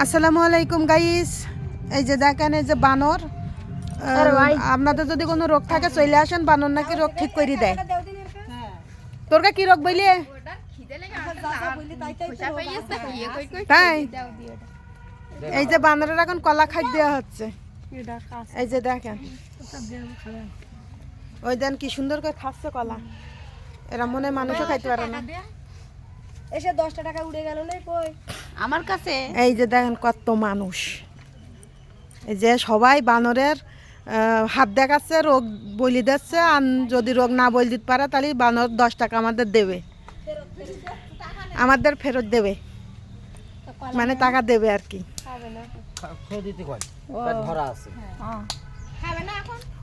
আসসালামু আলাইকুম গাইস। এই যে দেখেন, এই যে বানর, আপনাদের যদি কোনো রোগ থাকে চলে আসেন, বানর নাকি রোগ ঠিক করে দেয়। তোর কি রোগ বইলে? তাই এই যে বানরের এখন কলা খাই দেওয়া হচ্ছে। এই যে দেখেন, ওই দেন কি সুন্দর করে খাচ্ছে কলা। এরা মনে হয় মানুষও খাইতে পারে না। এসে 10 টাকা উড়ে গেল না কই আমার কাছে। এই যে দেখেন কত মানুষ, এই যে সবাই বানরের হাত দেখাচ্ছে, রোগ বলি দিচ্ছে। আর যদি রোগ না বলি দিতে পারে তাহলে বানর 10 টাকা আমাদের দেবে, আমাদের ফেরত দেবে, মানে টাকা দেবে আর কি।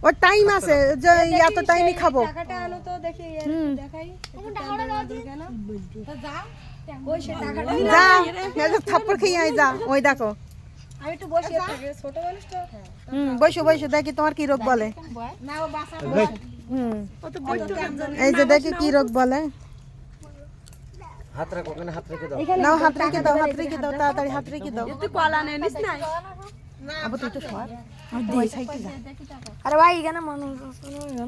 ওর টাইম আছে যে এত টাইমই খাবো। টাকাটা আনো তো দেখি দেখাই যাও ওই সে টাকাটা যা থাপ্পড় খেয়ে আয়, যা। ওই দেখো আমি একটু বসে থাকি, ছোট মানুষ তো। বসো বসো, দেখি তোমার কি রোগ বলে। না ও বাসা এই যে দেখি কি রোগ বলে। হাত রাখো, ওখানে হাত রেখে দাও। নাও, হাত রেখে দাও, হাত রেখে দাও, তাড়াতাড়ি হাত রেখে দাও। তুই কলা নে নিস না। আবু তুই তো সর, ওই সাইডে যা। আরে ভাই এখানে মানুষ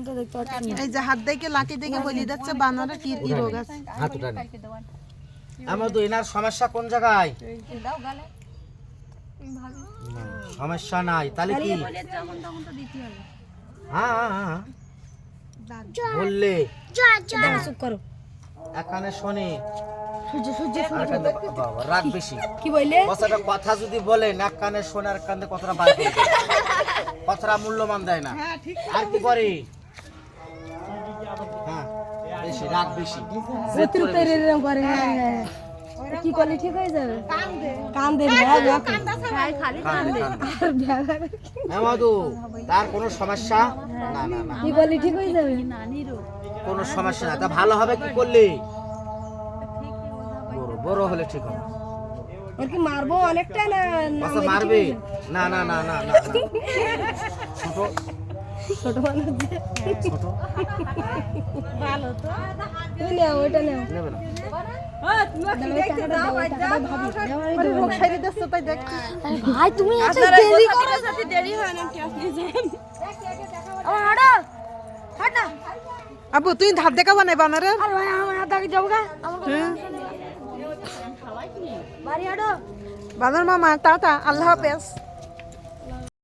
তো দেখতে পাচ্ছি না। এই যে হাত দেখে লাঠি দেখে বলি যাচ্ছে বানরের কি কি রোগ আছে। হাত উঠান। আমার তো এনার সমস্যা কোন জায়গায়? সমস্যা নাই তাহলে কি? হ্যাঁ হ্যাঁ বললে চুপ করো। এখানে শোনে বাবা রাগ বেশি। কি বললে? কথাটা কথা যদি বলেন এক কানে শোনে আর কানে কথাটা বার করে দেয়। কথাটা মূল্যমান দেয় না। আর কি করে? হ্যাঁ বেশি রাগ বেশি। অতিরিক্ত এরকম করে কি করলে ঠিক হয়ে যাবে? কান্দে খালি কান্দে। হ্যাঁ মধু, তার কোনো সমস্যা না না না, কি করলে ঠিক হয়ে যাবে? কোনো সমস্যা না। তা ভালো হবে কি করলে? বড় বড় হলে ঠিক হবে। ওর কি মারবো অনেকটা না? আচ্ছা মারবে? না না না না না, ছোট ছোট মানুষ ছোট ভালো তো। তুই নাও, ওইটা নাও। নেবে না। ভাই তুমি এত দেরি করো, যাতে দেরি হয় না। কি আপনি যান আমার হাঁটা হাঁটা। আবু তুই ধার দেখাবো না বানরের? আরে ভাই আমার হাত আগে যাবো গা। বাড়ি হাঁটো। বানর মামা টাটা, আল্লাহ হাফেজ।